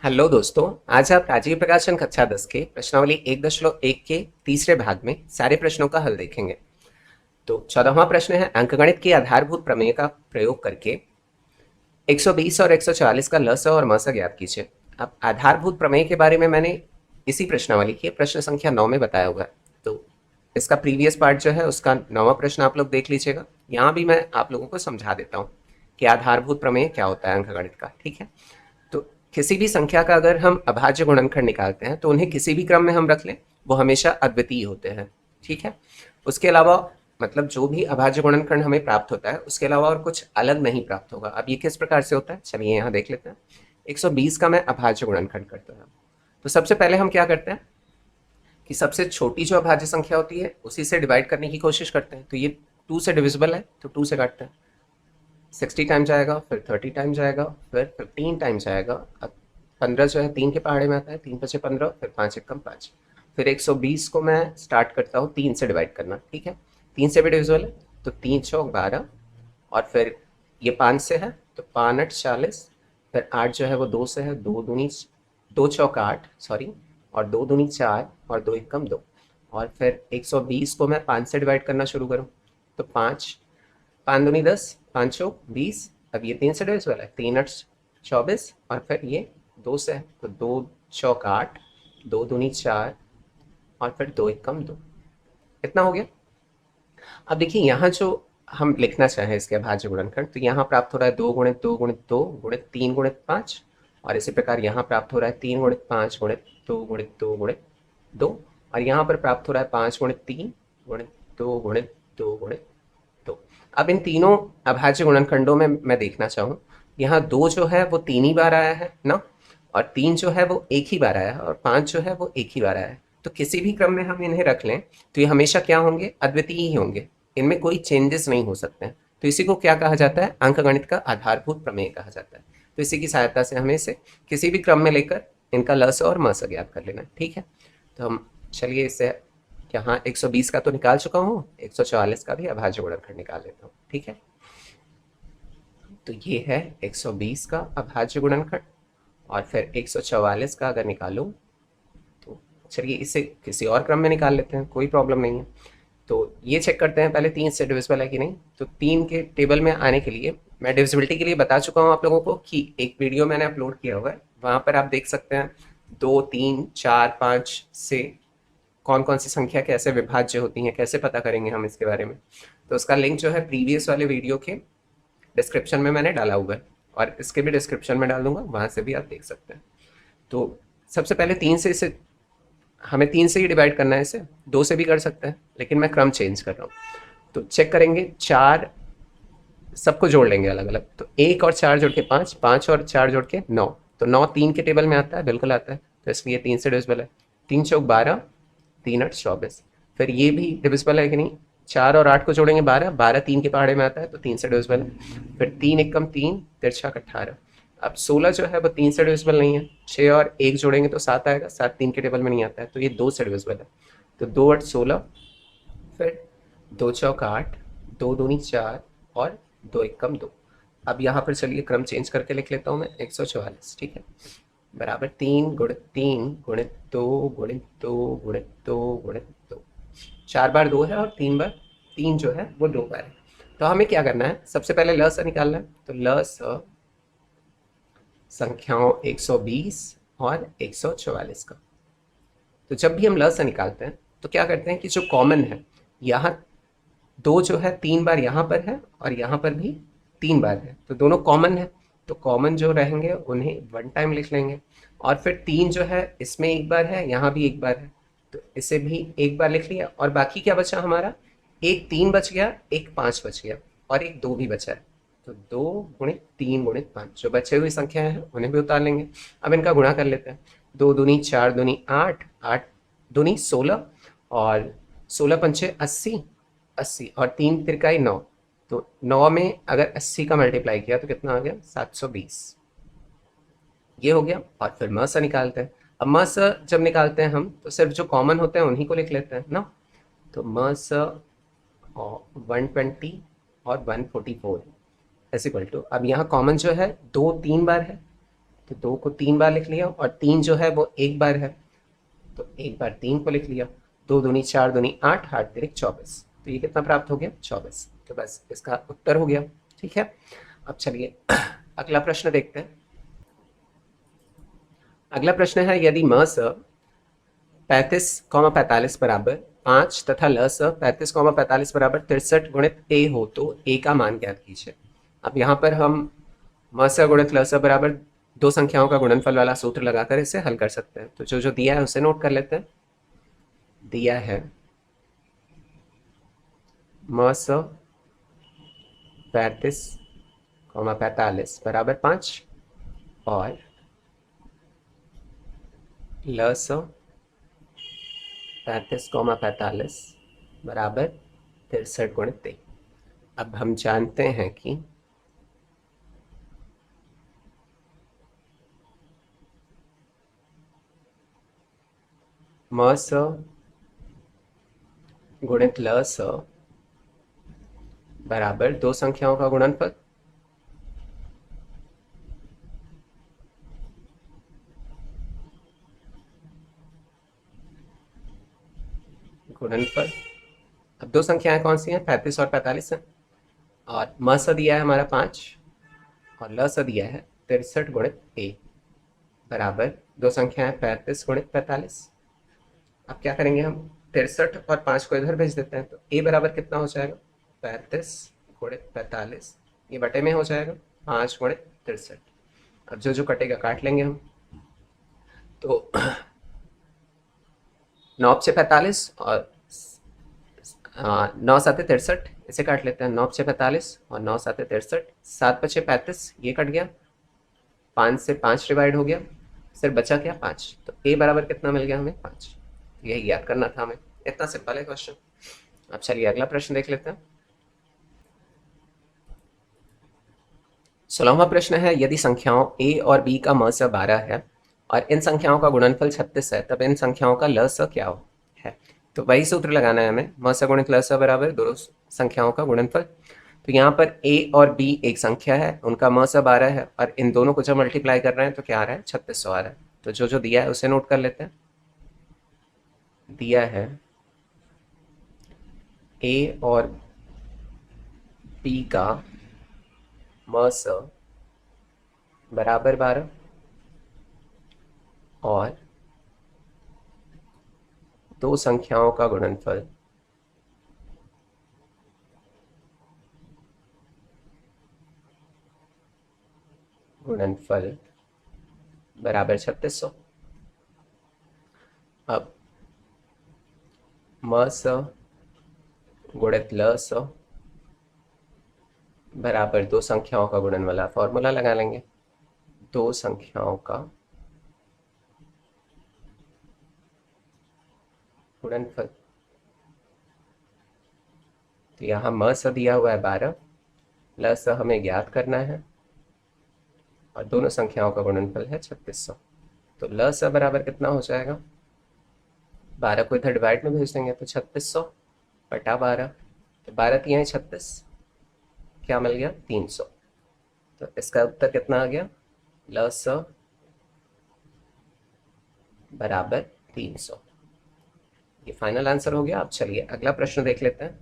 Hello दोस्तों। आज आप राजीव प्रकाशन कक्षा 10 के प्रश्नावली 1.1 के तीसरे भाग में सारे प्रश्नों का हल देखेंगे। तो 14वां प्रश्न है, अंकगणित की आधारभूत प्रमेय का प्रयोग करके 120 और 144 का लस और मस ज्ञात कीजिए। अब आधारभूत प्रमेय के बारे में मैंने इसी प्रश्नावली के प्रश्न संख्या 9 में बताया हुआ है। तो इसका प्रीवियस पार्ट जो है उसका 9वां प्रश्न आप लोग देख लीजिएगा। यहाँ भी मैं आप लोगों को समझा देता हूँ कि आधारभूत प्रमेय क्या होता है अंकगणित का। ठीक है, तो किसी भी संख्या का अगर हम अभाज्य गुणनखंड निकालते हैं तो उन्हें किसी भी क्रम में हम रख लें, वो हमेशा अद्वितीय होते हैं। ठीक है, उसके अलावा मतलब जो भी अभाज्य गुणनखंड हमें प्राप्त होता है उसके अलावा और कुछ अलग नहीं प्राप्त होगा। अब ये किस प्रकार से होता है, चलिए यहाँ देख लेते हैं। 120 का मैं अभाज्य गुणनखंड करता हूँ, तो सबसे पहले हम क्या करते हैं कि सबसे छोटी जो अभाज्य संख्या होती है उसी से डिवाइड करने की कोशिश करते हैं। तो ये 2 से डिविजिबल है तो 2 से काटते हैं। 60 टाइम जाएगा, फिर 30 टाइम जाएगा, फिर 15 टाइम जाएगा। अब 15 जो है 3 के पहाड़े में आता है, 3 पचे 15, फिर 5 एकम 5। फिर 120 को मैं स्टार्ट करता हूँ 3 से डिवाइड करना। ठीक है, 3 से भी डिविजिबल है तो 3 चौक 12, और फिर ये 5 से है तो 5 8 40, फिर 8 जो है वो 2 से है, 2 दूनी 2 चौक 8 सॉरी, और 2 दूनी 4 और 2 एकम 2। और फिर 120 को मैं 5 से डिवाइड करना शुरू करूँ तो 5 5 दूनी 10, 5 चौक 20। अब ये 3 से डिविजिबल है, 3 8 24, और फिर ये 2 से है तो 2 चौक 8, 2 दूनी 4, और फिर 2 एकम 2। इतना हो गया। अब देखिए यहाँ जो हम लिखना चाहें इसके अभाज्य गुणनखंड, तो यहाँ प्राप्त हो रहा है 2 गुणित 2 गुणित 2 गुणित 3 गुणित 5, और इसी प्रकार यहाँ प्राप्त हो रहा है 3 गुणित 5 गुणित 2 गुणित 2 गुणित 2, और यहाँ पर प्राप्त हो रहा है 5 गुणित 3 गुणित 2 गुणित 2 गुणित 2। अब इन तीनों अभाज्य गुणनखंडों में मैं देखना चाहूँ, यहाँ 2 जो है वो 3 ही बार आया है ना, और 3 जो है वो 1 ही बार आया है, और 5 जो है वो 1 ही बार आया है। तो किसी भी क्रम में हम इन्हें रख लें तो ये हमेशा क्या होंगे, अद्वितीय ही होंगे। इनमें कोई चेंजेस नहीं हो सकते हैं। तो इसी को क्या कहा जाता है, अंकगणित का आधारभूत प्रमेय कहा जाता है। तो इसी की सहायता से हमें इसे किसी भी क्रम में लेकर इनका लस और मस ज्ञात कर लेना है। ठीक है, तो हम चलिए इसे यहाँ 120 का तो निकाल चुका हूँ, 144 का भी अभाज्य गुणनखंड निकाल लेता हूँ। ठीक है, तो ये है 120 का अभाज्य गुणनखंड, और फिर 144 का अगर निकालूं तो चलिए इसे किसी और क्रम में निकाल लेते हैं, कोई प्रॉब्लम नहीं है। तो ये चेक करते हैं पहले 3 से डिविजिबल है कि नहीं। तो 3 के टेबल में आने के लिए मैं डिविजिबिलिटी के लिए बता चुका हूँ आप लोगों को कि एक वीडियो मैंने अपलोड किया हुआ है, वहाँ पर आप देख सकते हैं 2 3 4 5 से कौन कौन सी संख्या कैसे विभाज्य होती हैं, कैसे पता करेंगे हम इसके बारे में। तो उसका लिंक जो है प्रीवियस वाले वीडियो के डिस्क्रिप्शन में मैंने डाला हुआ है, और इसके भी डिस्क्रिप्शन में डाल दूंगा, वहाँ से भी आप देख सकते हैं। तो सबसे पहले 3 से इसे हमें 3 से ही डिवाइड करना है, इसे 2 से भी कर सकते हैं लेकिन मैं क्रम चेंज कर रहा हूँ। तो चेक करेंगे, 4 सबको जोड़ लेंगे अलग अलग, तो 1 और 4 जोड़ के 5, 5 और 4 जोड़ के 9। तो 9 3 के टेबल में आता है, बिल्कुल आता है, तो इसलिए 3 से डिविजिबल है। 3 चौक 12, 3 8 24। फिर ये भी डिविजिबल है कि नहीं, 4 और 8 को जोड़ेंगे 12, 12 3 के पहाड़े में आता है तो 3 से डिविजिबल है। फिर 3 एकम 3, तिरछा 18। अब 16 जो है वो 3 से डिविजिबल नहीं है, 6 और 1 जोड़ेंगे तो 7 आएगा, 7 3 के टेबल में नहीं आता है तो ये 2 से डिविजिबल है। तो 2 8 16, फिर 2 चौक 8, 2 दूनी 4, और 2 एकम 2। अब यहाँ पर चलिए क्रम चेंज करके लिख लेता हूँ मैं, 144। ठीक है, बराबर 3 गुणित 3 गुणित 2 गुणित 2 गुणित 2 गुणित 2। 4 बार 2 है और 3 बार 3 जो है वो 2 बार है। तो हमें क्या करना है, सबसे पहले ल स निकालना है। तो ल स संख्याओं 120 और 144 का। तो जब भी हम ल स निकालते हैं तो क्या करते हैं कि जो कॉमन है, यहाँ 2 जो है 3 बार यहाँ पर है और यहाँ पर भी 3 बार है, तो दोनों कॉमन है। तो कॉमन जो रहेंगे उन्हें वन टाइम लिख लेंगे, और फिर 3 जो है इसमें एक बार है, यहाँ भी एक बार है, तो इसे भी एक बार लिख लिया। और बाकी क्या बचा हमारा, एक 3 बच गया, एक 5 बच गया, और एक 2 भी बचा है। तो 2 गुणित 3 गुणित 5 जो बचे हुई संख्या है उन्हें भी उतार लेंगे। अब इनका गुणा कर लेते हैं। 2 दूनी 4 दूनी 8, 8 दूनी 16, और 16 पंचे 80, 80 और 3 तिरकाई 9। तो 9 में अगर 80 का मल्टीप्लाई किया तो कितना आ गया, 720। ये हो गया। और फिर म स निकालते हैं। अब म स जब निकालते हैं हम तो सिर्फ जो कॉमन होते हैं उन्हीं को लिख लेते हैं ना। तो म स 120 और 144 इज इक्वल टू, अब यहाँ कॉमन जो है 2 3 बार है, तो 2 को 3 बार लिख लिया और 3 जो है वो एक बार है, तो एक बार 3 को लिख लिया। 2 दूनी 4 दूनी 8, 8 तिरिक 24। तो ये कितना प्राप्त हो गया? 24। तो बस इसका उत्तर हो गया। ठीक है, अब चलिए अगला प्रश्न देखते हैं। अगला प्रश्न है, यदि म स 35,45 बराबर 5 तथा ल स 35,45 बराबर 63 गुणित ए हो तो ए का मान ज्ञात कीजिए। अब यहाँ पर हम म स गुणित ल स बराबर दो संख्याओं का गुणनफल वाला सूत्र लगाकर इसे हल कर सकते हैं। तो जो जो दिया है उसे नोट कर लेते हैं। दिया है म स 35,45 बराबर 5 और ल स 35,45 बराबर 63 गुणित 3। अब हम जानते हैं कि म स गुणित ल स बराबर दो संख्याओं का गुणनफल गुणनफल। अब दो संख्याएं कौन सी हैं? 35 और 45 है। और म स दिया है हमारा 5 और ल स दिया है 63 गुणित ए बराबर दो संख्याएं 35 गुणित 45। अब क्या करेंगे हम? 63 और 5 को इधर भेज देते हैं। तो ए बराबर कितना हो जाएगा? 35 गुणित 45, ये बटे में हो जाएगा 5 गुणित 63। अब जो जो कटेगा काट लेंगे हम। तो 9 से 45 और 9 साते 63, इसे काट लेते हैं। 9 से 45 और 9 साते 63, 7 बचे 35, ये कट गया। 5 से 5 डिवाइड हो गया, सिर्फ बचा क्या? 5। तो ए बराबर कितना मिल गया हमें? 5। यही याद करना था हमें। इतना सिंपल है क्वेश्चन। अब चलिए अगला प्रश्न देख लेते हैं। 16वां प्रश्न है, यदि संख्याओं a और b का म स 12 है और इन संख्याओं का गुणनफल 36 है, तब इन संख्याओं का ल स क्या है? तो वही सूत्र लगाना है हमें। म स गुणित ल स बराबर दोनों संख्याओं का गुणनफल। तो यहाँ पर a और b एक संख्या है, उनका म स 12 है और इन दोनों को जब मल्टीप्लाई कर रहे हैं तो क्या आ रहा है? 3600 आ रहा है। तो जो जो दिया है उसे नोट कर लेते हैं। दिया है a और b का म स बराबर 12 और दो संख्याओं का गुणनफल बराबर 3600। अब म स गुणित ल स बराबर दो संख्याओं का गुणन वाला फॉर्मूला लगा लेंगे। दो संख्याओं का गुणनफल। तो यहाँ म स दिया हुआ है 12, ल स हमें ज्ञात करना है और दोनों संख्याओं का गुणनफल है 3600। तो ल स बराबर कितना हो जाएगा? 12 को इधर डिवाइड में भेज देंगे तो 3600 बटा 12। तो 12 तिहाई 36, क्या मिल गया? 300। तो इसका उत्तर कितना आ गया? ल स बराबर 300। ये फाइनल आंसर हो गया। अब चलिए अगला प्रश्न देख लेते हैं।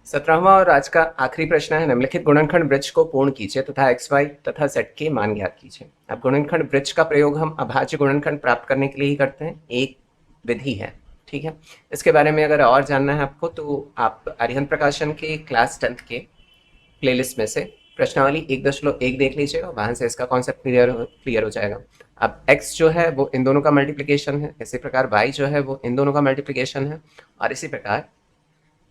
17वां और आज का आखिरी प्रश्न है, निम्नलिखित गुणनखंड वृक्ष को पूर्ण कीजिए तथा एक्स वाई तथा जेड के मान ज्ञात कीजिए। अब गुणनखंड वृक्ष का प्रयोग हम अभाज्य गुणनखंड प्राप्त करने के लिए ही करते हैं, एक विधि है। ठीक है, इसके बारे में अगर और जानना है आपको तो आप अरिहंत प्रकाशन के क्लास 10th के प्लेलिस्ट में से प्रश्नावली 1.1 देख लीजिएगा, वहां से इसका कॉन्सेप्ट क्लियर हो जाएगा। अब x जो है वो इन दोनों का मल्टीप्लिकेशन है, इसी प्रकार y जो है वो इन दोनों का मल्टीप्लिकेशन है, और इसी प्रकार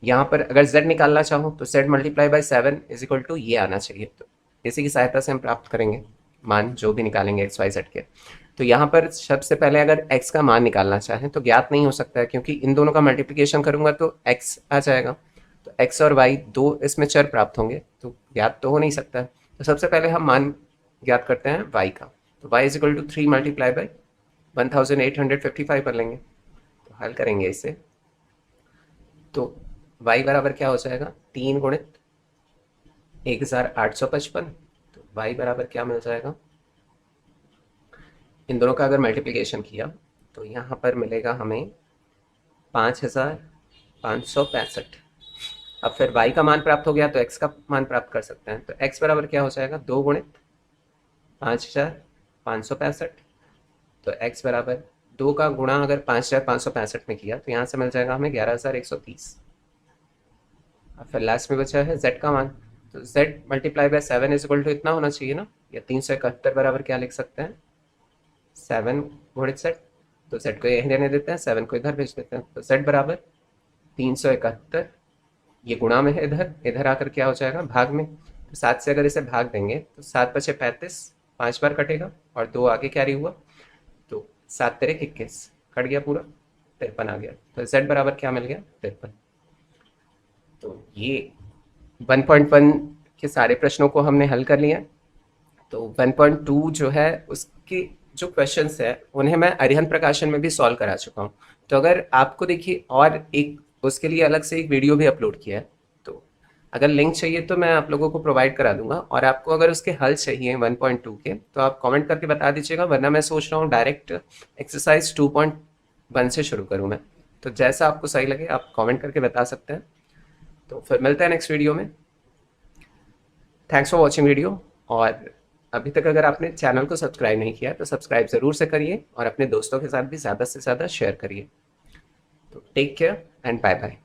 यहाँ पर अगर z निकालना चाहो तो z multiply by 7 is equal to ये आना चाहिए। तो इसी की सहायता से हम प्राप्त करेंगे मान जो भी निकालेंगे x y z के। तो यहाँ पर सबसे पहले अगर x का मान निकालना चाहें तो ज्ञात नहीं हो सकता है, क्योंकि इन दोनों का मल्टीप्लिकेशन करूंगा तो x आ जाएगा। तो x और y दो इसमें चर प्राप्त होंगे, तो ज्ञात तो हो नहीं सकता है। तो सबसे पहले हम मान ज्ञात करते हैं y का। तो y is equal to 3 multiply by 1855 कर लेंगे। तो हल करेंगे इसे तो y बराबर क्या हो जाएगा? 3 गुणित 1855। तो y बराबर क्या मिल जाएगा, इन दोनों का अगर मल्टीप्लिकेशन किया तो यहाँ पर मिलेगा हमें 5565। अब फिर y का मान प्राप्त हो गया तो x का मान प्राप्त कर सकते हैं। तो x बराबर क्या हो जाएगा, 2 गुणित 5565। तो x बराबर 2 का गुणा अगर 5565 में किया तो यहाँ से मिल जाएगा हमें 11130। अब फिर लास्ट में बचा है z का मान। तो z multiply by 7 is equal to इतना होना चाहिए ना, या 371 बराबर क्या लिख सकते हैं, 7 गुणित z। तो z को यहीं रहने देते हैं, 7 को इधर भेज देते हैं। तो z बराबर 371, ये गुणा में है, इधर इधर आकर क्या हो जाएगा, भाग में। तो 7 से अगर इसे भाग देंगे तो 7 बचे 35, 5 बार कटेगा और 2 आगे कैरी हुआ, तो 7 तेरे 21 कट गया पूरा, 53 आ गया। तो z बराबर क्या मिल गया, 53। तो ये 1.1 के सारे प्रश्नों को हमने हल कर लिया। तो 1.2 जो है उसके जो क्वेश्चंस है उन्हें मैं अरिहंत प्रकाशन में भी सॉल्व करा चुका हूँ। तो अगर आपको देखिए और एक उसके लिए अलग से एक वीडियो भी अपलोड किया है, तो अगर लिंक चाहिए तो मैं आप लोगों को प्रोवाइड करा दूंगा। और आपको अगर उसके हल चाहिए 1.2 के तो आप कमेंट करके बता दीजिएगा, वरना मैं सोच रहा हूँ डायरेक्ट एक्सरसाइज 2.1 से शुरू करूँ मैं। तो जैसा आपको सही लगे आप कमेंट करके बता सकते हैं। तो फिर मिलते हैं नेक्स्ट वीडियो में। Thanks for watching video. और अभी तक अगर आपने चैनल को सब्सक्राइब नहीं किया तो सब्सक्राइब ज़रूर से करिए और अपने दोस्तों के साथ भी ज़्यादा से ज़्यादा शेयर करिए। तो take care and bye bye.